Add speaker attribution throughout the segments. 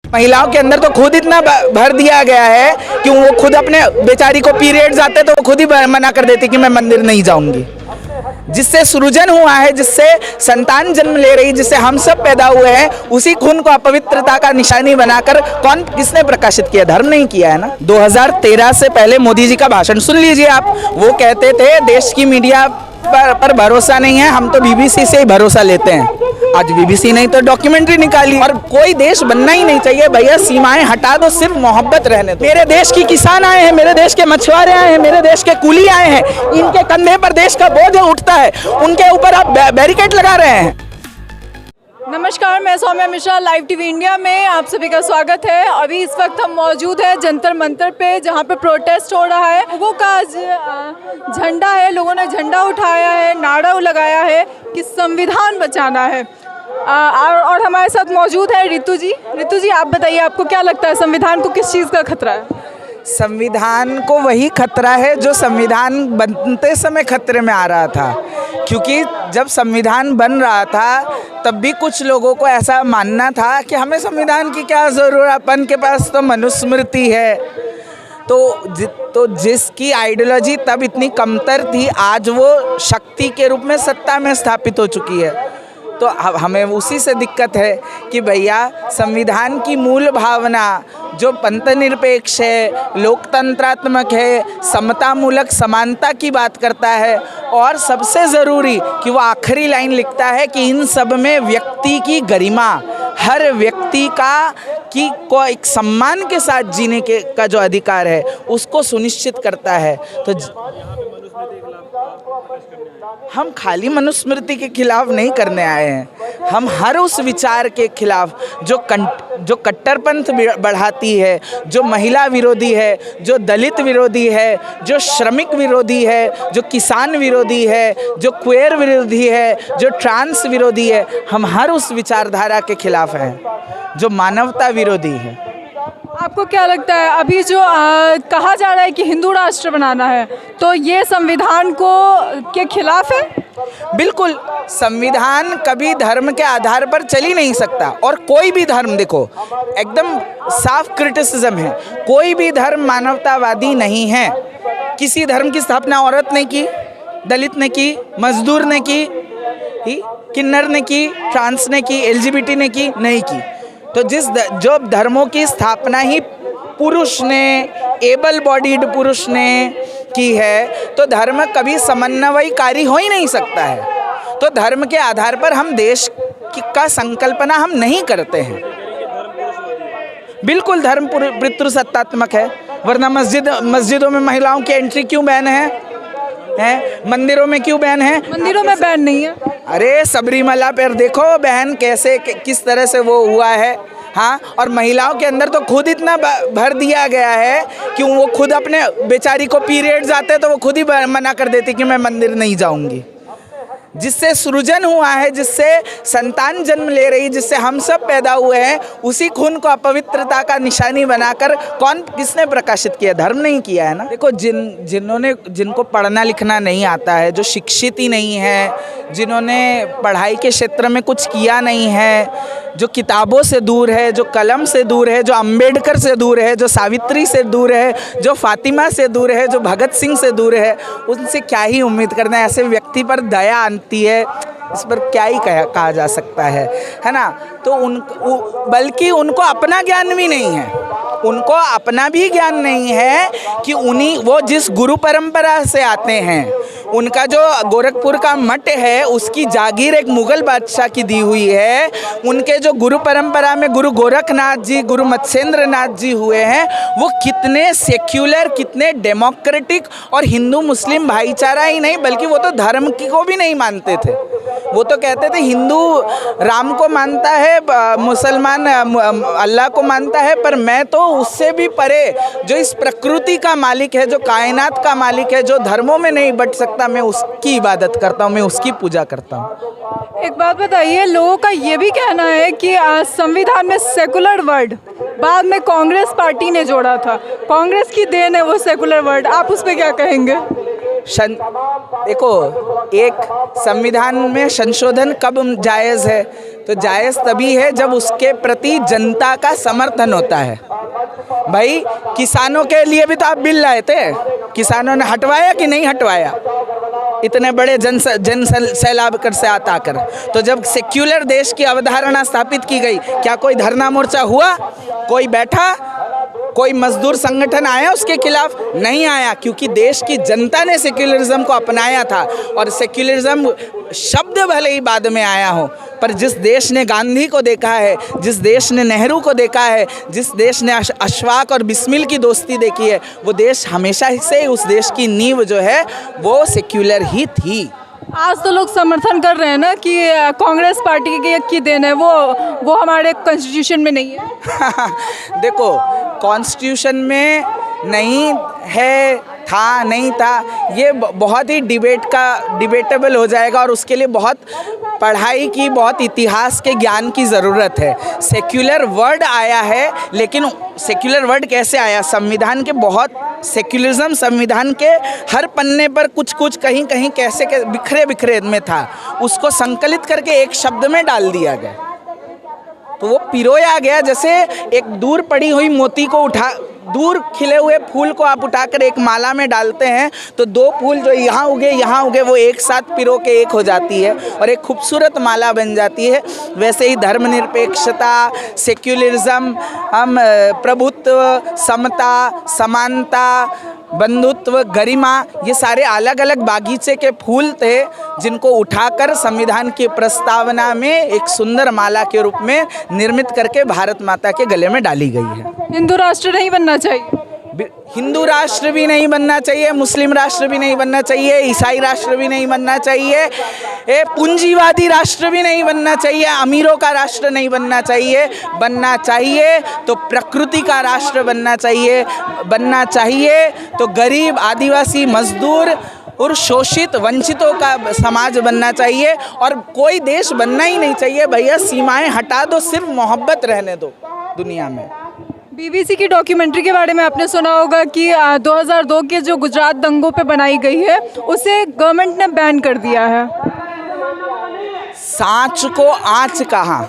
Speaker 1: महिलाओं के अंदर तो खुद इतना भर दिया गया है कि वो खुद अपने बेचारी को पीरियड्स आते तो वो खुद ही मना कर देती कि मैं मंदिर नहीं जाऊंगी। जिससे सृजन हुआ है, जिससे संतान जन्म ले रही, जिससे हम सब पैदा हुए हैं, उसी खून को अपवित्रता का निशानी बनाकर किसने प्रकाशित किया? धर्म नहीं किया है ना। 2013 से पहले मोदी जी का भाषण सुन लीजिए आप। वो कहते थे देश की मीडिया पर भरोसा नहीं है, हम तो बीबीसी से ही भरोसा लेते हैं। आज बीबीसी नहीं तो डॉक्यूमेंट्री निकाली। और कोई देश बनना ही नहीं चाहिए भैया, सीमाएं हटा दो, सिर्फ मोहब्बत रहने दो। मेरे देश की किसान आए हैं, मेरे देश के मछुआरे आए हैं, मेरे देश के कुली आए हैं, इनके कंधे पर देश का बोझ उठता है, उनके ऊपर आप बैरिकेड लगा रहे हैं।
Speaker 2: नमस्कार, मैं Saumya Mishra, live TV India में आप सभी का स्वागत है। अभी इस वक्त हम मौजूद है जंतर मंतर पे, जहाँ पे प्रोटेस्ट हो रहा है। लोगों का झंडा है, लोगों ने झंडा उठाया है, नारा लगाया है कि संविधान बचाना है। और हमारे साथ मौजूद है रितु जी। रितु जी, आप बताइए, आपको क्या लगता है संविधान को किस चीज़ का खतरा है?
Speaker 1: संविधान को वही खतरा है जो संविधान बनते समय खतरे में आ रहा था। क्योंकि जब संविधान बन रहा था तब भी कुछ लोगों को ऐसा मानना था कि हमें संविधान की क्या ज़रूरत, अपन के पास तो मनुस्मृति है। तो जिसकी आइडियोलॉजी तब इतनी कमतर थी, आज वो शक्ति के रूप में सत्ता में स्थापित हो चुकी है। तो हमें उसी से दिक्कत है कि भैया संविधान की मूल भावना जो पंथनिरपेक्ष है, लोकतंत्रात्मक है, समतामूलक समानता की बात करता है, और सबसे ज़रूरी कि वो आखिरी लाइन लिखता है कि इन सब में व्यक्ति की गरिमा, हर व्यक्ति को एक सम्मान के साथ जीने का जो अधिकार है उसको सुनिश्चित करता है। तो हम खाली मनुस्मृति के खिलाफ नहीं करने आए हैं, हम हर उस विचार के खिलाफ जो कट्टरपंथ बढ़ाती है, जो महिला विरोधी है, जो दलित विरोधी है, जो श्रमिक विरोधी है, जो किसान विरोधी है, जो क्वेयर विरोधी है, जो ट्रांस विरोधी है, हम हर उस विचारधारा के खिलाफ हैं जो मानवता विरोधी है।
Speaker 2: आपको क्या लगता है, अभी जो कहा जा रहा है कि हिंदू राष्ट्र बनाना है, तो ये संविधान के खिलाफ है?
Speaker 1: बिल्कुल, संविधान कभी धर्म के आधार पर चल ही नहीं सकता। और कोई भी धर्म, देखो एकदम साफ क्रिटिसिज्म है, कोई भी धर्म मानवतावादी नहीं है। किसी धर्म की स्थापना औरत ने की, दलित ने की, मजदूर ने की, किन्नर ने की, ट्रांस ने की, LGBT ने की, नहीं की। तो जो धर्मों की स्थापना ही पुरुष ने, एबल बॉडीड पुरुष ने की है, तो धर्म कभी समन्वयकारी हो ही नहीं सकता है। तो धर्म के आधार पर हम देश का संकल्पना हम नहीं करते हैं। बिल्कुल धर्म पितृसत्तात्मक है, वरना मस्जिदों में महिलाओं की एंट्री क्यों बैन है? मंदिरों में क्यों बैन है?
Speaker 2: मंदिरों में बैन नहीं है।
Speaker 1: अरे सबरीमला पर देखो बहन कैसे किस तरह से वो हुआ है। हाँ, और महिलाओं के अंदर तो खुद इतना भर दिया गया है कि वो खुद अपने बेचारी को पीरियड्स आते तो वो खुद ही मना कर देती कि मैं मंदिर नहीं जाऊंगी। जिससे सृजन हुआ है, जिससे संतान जन्म ले रही, जिससे हम सब पैदा हुए हैं, उसी खून को अपवित्रता का निशानी बनाकर किसने प्रकाशित किया? धर्म नहीं किया है ना। देखो जिनको पढ़ना लिखना नहीं आता है, जो शिक्षित ही नहीं है, जिन्होंने पढ़ाई के क्षेत्र में कुछ किया नहीं है, जो किताबों से दूर है, जो कलम से दूर है, जो अंबेडकर से दूर है, जो सावित्री से दूर है, जो फातिमा से दूर है, जो भगत सिंह से दूर है, उनसे क्या ही उम्मीद करना है? ऐसे व्यक्ति पर दया आती है, इस पर क्या ही कहा जा सकता है ना। तो बल्कि उनको अपना ज्ञान भी नहीं है, उनको अपना भी ज्ञान नहीं है कि वो जिस गुरु परंपरा से आते हैं, उनका जो गोरखपुर का मठ है उसकी जागीर एक मुगल बादशाह की दी हुई है। उनके जो गुरु परंपरा में गुरु गोरखनाथ जी, गुरु मत्स्येंद्र नाथ जी हुए हैं, वो कितने सेक्युलर, कितने डेमोक्रेटिक और हिंदू मुस्लिम भाईचारा ही नहीं बल्कि वो तो धर्म को भी नहीं मानते थे। वो तो कहते थे हिंदू राम को मानता है, मुसलमान अल्लाह को मानता है, पर मैं तो उससे भी परे जो इस प्रकृति का मालिक है, जो कायनात का मालिक है, जो धर्मों में नहीं बट सकता, मैं उसकी इबादत करता हूँ, मैं उसकी पूजा करता हूँ।
Speaker 2: एक बात बताइए, लोगों का ये भी कहना है कि संविधान में सेकुलर वर्ड बाद में कांग्रेस पार्टी ने जोड़ा था, कांग्रेस की देन है वो सेकुलर वर्ड, आप उस पर क्या कहेंगे? देखो, एक संविधान में संशोधन कब जायज़ है?
Speaker 1: तो जायज़ तभी है जब उसके प्रति जनता का समर्थन होता है। भाई किसानों के लिए भी तो आप बिल लाए थे, किसानों ने हटवाया कि नहीं हटवाया? इतने बड़े जन सैलाब कर से आता कर। तो जब सेक्युलर देश की अवधारणा स्थापित की गई, क्या कोई धरना मोर्चा हुआ? कोई बैठा? कोई मजदूर संगठन आया उसके खिलाफ? नहीं आया, क्योंकि देश की जनता ने सेक्युलरिज्म को अपनाया था। और सेक्युलरिज्म शब्द भले ही बाद में आया हो, पर जिस देश ने गांधी को देखा है, जिस देश ने नेहरू को देखा है, जिस देश ने अशफाक और बिस्मिल की दोस्ती देखी है, वो देश हमेशा से उस देश की नींव जो है वो सेक्युलर ही थी।
Speaker 2: आज तो लोग समर्थन कर रहे हैं ना कि कांग्रेस पार्टी की देन है, वो हमारे कॉन्स्टिट्यूशन में नहीं है।
Speaker 1: देखो, कॉन्स्टिट्यूशन में नहीं है, था नहीं था, ये बहुत ही डिबेटेबल हो जाएगा और उसके लिए बहुत पढ़ाई की, बहुत इतिहास के ज्ञान की ज़रूरत है। सेक्युलर वर्ड आया है, लेकिन सेक्युलर वर्ड कैसे आया? संविधान के बहुत सेक्युलरिज्म संविधान के हर पन्ने पर कुछ कुछ कहीं कहीं कैसे बिखरे बिखरे में था, उसको संकलित करके एक शब्द में डाल दिया गया। तो वो पिरोया गया, जैसे एक दूर पड़ी हुई मोती को दूर खिले हुए फूल को आप उठाकर एक माला में डालते हैं, तो दो फूल जो यहाँ उगे वो एक साथ पिरो के एक हो जाती है और एक खूबसूरत माला बन जाती है। वैसे ही धर्मनिरपेक्षता, सेक्युलरिज्म, हम प्रभुत्व, समता, समानता, बंधुत्व, गरिमा, ये सारे अलग अलग बागीचे के फूल थे जिनको उठाकर संविधान की प्रस्तावना में एक सुंदर माला के रूप में निर्मित करके भारत माता के गले में डाली गई है।
Speaker 2: हिंदू राष्ट्र नहीं बनना चाहिए?
Speaker 1: हिंदू राष्ट्र भी नहीं बनना चाहिए, मुस्लिम राष्ट्र भी नहीं बनना चाहिए, ईसाई राष्ट्र भी नहीं बनना चाहिए, पूंजीवादी राष्ट्र भी नहीं बनना चाहिए, अमीरों का राष्ट्र नहीं बनना चाहिए। बनना चाहिए तो प्रकृति का राष्ट्र बनना चाहिए तो गरीब, आदिवासी, मजदूर और शोषित, वंचितों का समाज बनना चाहिए। और कोई देश बनना ही नहीं चाहिए भैया, सीमाएं हटा दो, सिर्फ मोहब्बत रहने दो दुनिया में।
Speaker 2: बीबीसी की डॉक्यूमेंट्री के बारे में आपने सुना होगा कि 2002 के जो गुजरात दंगों पे बनाई गई है, उसे गवर्नमेंट ने बैन कर दिया है।
Speaker 1: सांच को आँच कहा,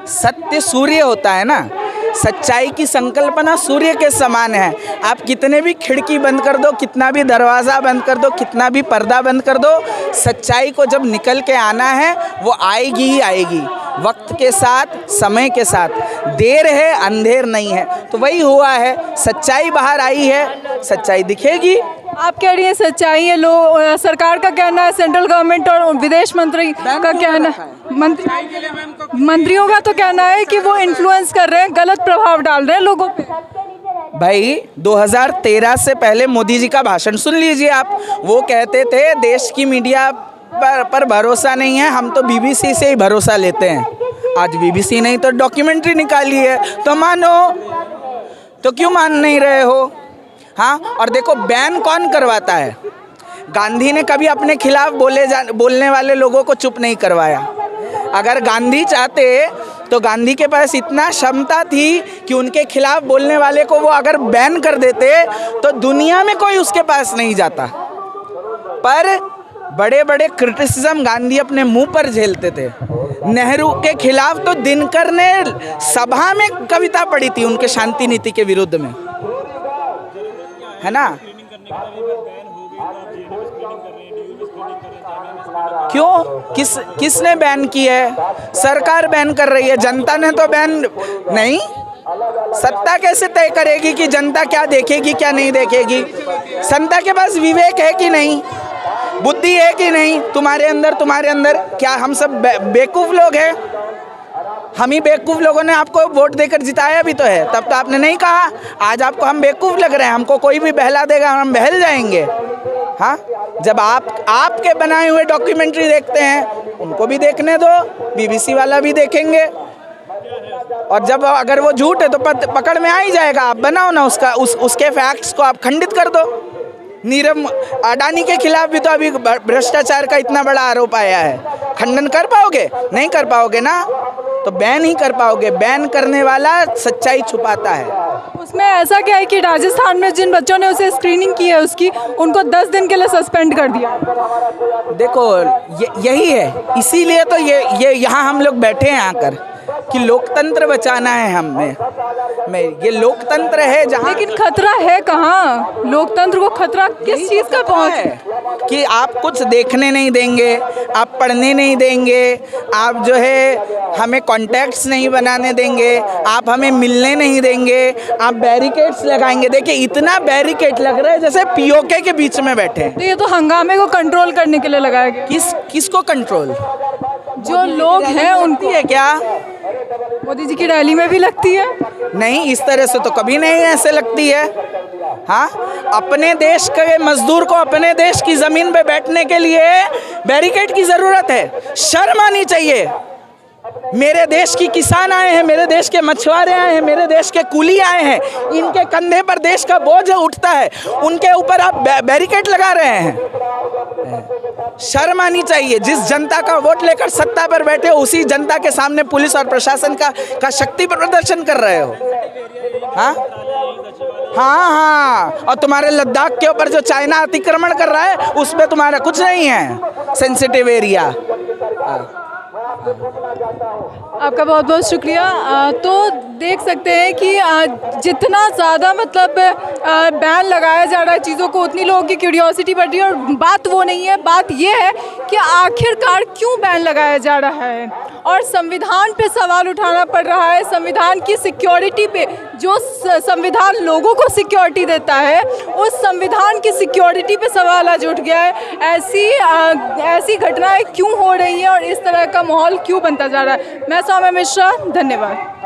Speaker 1: सत्य सूर्य होता है ना, सच्चाई की संकल्पना सूर्य के समान है। आप कितने भी खिड़की बंद कर दो, कितना भी दरवाज़ा बंद कर दो, कितना भी पर्दा बंद कर दो, सच्चाई को जब निकल के आना है वो आएगी ही आएगी, वक्त के साथ, समय के साथ। देर है, अंधेर नहीं है। तो वही हुआ है, सच्चाई बाहर आई है, सच्चाई दिखेगी।
Speaker 2: आप कह रही हैं सच्चाई है, सरकार का कहना है, सेंट्रल गवर्नमेंट और विदेश मंत्री का कहना है, मंत्रियों का तो कहना है कि वो इन्फ्लुएंस कर रहे हैं, गलत प्रभाव डाल रहे हैं लोगों पे।
Speaker 1: भाई 2013 से पहले मोदी जी का भाषण सुन लीजिए आप। वो कहते थे देश की मीडिया पर भरोसा नहीं है, हम तो बीबीसी से ही भरोसा लेते हैं। आज बीबीसी नहीं तो डॉक्यूमेंट्री निकाली है, तो मानो। तो क्यों मान नहीं रहे हो? हाँ, और देखो बैन कौन करवाता है? गांधी ने कभी अपने खिलाफ बोलने वाले लोगों को चुप नहीं करवाया। अगर गांधी चाहते तो गांधी के पास इतना क्षमता थी कि उनके खिलाफ बोलने वाले को वो अगर बैन कर देते तो दुनिया में कोई उसके पास नहीं जाता। पर बड़े बड़े क्रिटिसिज्म गांधी अपने मुंह पर झेलते थे। नेहरू के खिलाफ तो दिनकर ने सभा में कविता पढ़ी थी उनके शांति नीति के विरुद्ध में, है ना? क्यों? किसने बैन की है? सरकार बैन कर रही है, जनता ने तो बैन नहीं। सत्ता कैसे तय करेगी कि जनता क्या देखेगी क्या नहीं देखेगी? जनता के पास विवेक है कि नहीं, बुद्धि है कि नहीं? तुम्हारे अंदर क्या हम सब बेवकूफ़ लोग हैं? हम ही बेवकूफ़ लोगों ने आपको वोट देकर जिताया भी तो है, तब तो आपने नहीं कहा। आज आपको हम बेवकूफ़ लग रहे हैं, हमको कोई भी बहला देगा हम बहल जाएंगे। हाँ, जब आपके बनाए हुए डॉक्यूमेंट्री देखते हैं उनको भी देखने दो, बीबीसी वाला भी देखेंगे। और जब अगर वो झूठ है तो पकड़ में आ ही जाएगा। आप बनाओ ना उसके फैक्ट्स को आप खंडित कर दो। नीरव अडानी के खिलाफ भी तो अभी भ्रष्टाचार का इतना बड़ा आरोप आया है, खंडन कर पाओगे? नहीं कर पाओगे ना, तो बैन ही कर पाओगे। बैन करने वाला सच्चाई छुपाता है।
Speaker 2: उसमें ऐसा क्या है कि राजस्थान में जिन बच्चों ने उसे स्क्रीनिंग की है उसकी, उनको 10 दिन के लिए सस्पेंड कर दिया।
Speaker 1: देखो यही है, इसीलिए तो ये यहाँ हम लोग बैठे हैं आकर कि लोकतंत्र बचाना है हमें। ये लोकतंत्र है जहाँ,
Speaker 2: लेकिन खतरा है कहाँ? लोकतंत्र को खतरा किस चीज़ का पहुँच है?
Speaker 1: कि आप कुछ देखने नहीं देंगे, आप पढ़ने नहीं देंगे, आप जो है हमें कॉन्टैक्ट्स नहीं बनाने देंगे, आप हमें मिलने नहीं देंगे, आप बैरिकेड्स लगाएंगे। देखिए इतना बैरिकेड लग रहा है जैसे पीओके के बीच में बैठे हैं।
Speaker 2: तो ये तो हंगामे को कंट्रोल करने के लिए लगाया गया।
Speaker 1: किसको कंट्रोल?
Speaker 2: जो लोग हैं उनको
Speaker 1: है क्या?
Speaker 2: मोदी जी की रैली में भी लगती है?
Speaker 1: नहीं, इस तरह से तो कभी नहीं ऐसे लगती है। हाँ, अपने देश के मजदूर को अपने देश की ज़मीन पे बैठने के लिए बैरिकेड की ज़रूरत है? शर्म आनी चाहिए। मेरे देश की किसान आए हैं, मेरे देश के मछुआरे आए हैं, मेरे देश के कुली आए हैं, इनके कंधे पर देश का बोझ उठता है, उनके ऊपर आप बैरिकेड लगा रहे हैं। शर्म आनी चाहिए। जिस जनता का वोट लेकर सत्ता पर बैठे हो, उसी जनता के सामने पुलिस और प्रशासन का शक्ति प्रदर्शन कर रहे हो। हाँ हाँ, और तुम्हारे लद्दाख के ऊपर जो चाइना अतिक्रमण कर रहा है उस पर तुम्हारा कुछ नहीं है, सेंसिटिव एरिया।
Speaker 2: आपका बहुत बहुत शुक्रिया। तो देख सकते हैं कि जितना ज़्यादा मतलब बैन लगाया जा रहा है चीज़ों को, उतनी लोगों की क्यूरियोसिटी बढ़ रही है। और बात वो नहीं है, बात ये है कि आखिरकार क्यों बैन लगाया जा रहा है, और संविधान पे सवाल उठाना पड़ रहा है। संविधान की सिक्योरिटी पे, जो संविधान लोगों को सिक्योरिटी देता है, उस संविधान की सिक्योरिटी पे सवाल आज उठ गया है। ऐसी घटनाएं क्यों हो रही हैं और इस तरह का माहौल क्यों बनता जा रहा है? मैं सौम्या मिश्रा, धन्यवाद।